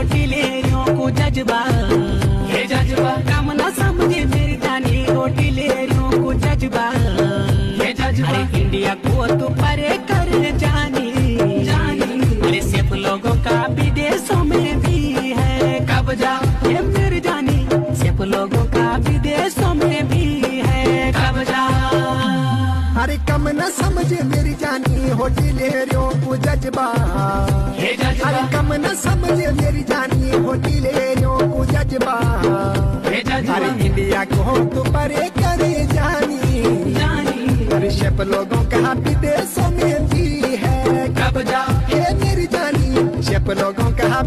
होटलेरियों को जज्बा, ये जज्बा कम न समझे मेरी जानी होटलेरियों को जज्बा, ये जज्बा अरे इंडिया को तो परे कर जानी जानी, अरे सिर्फ लोगों का विदेशों में भी है कब्जा, ये मेरी जानी सिर्फ लोगों का विदेशों में भी है कब्जा। अरे कम न समझे मेरी जानी होटलेरियों को जज्बा, ये जज्बा अरे कम न समझे मेरी जानी होटलेरियों को जज्बा, ये जज्बा अरे इंडिया को तो परे करे जानी जानी, अरे सिर्फ लोगों का विदेशों में भी है कब्जा ये मेरी जानी, सिर्फ लोगों का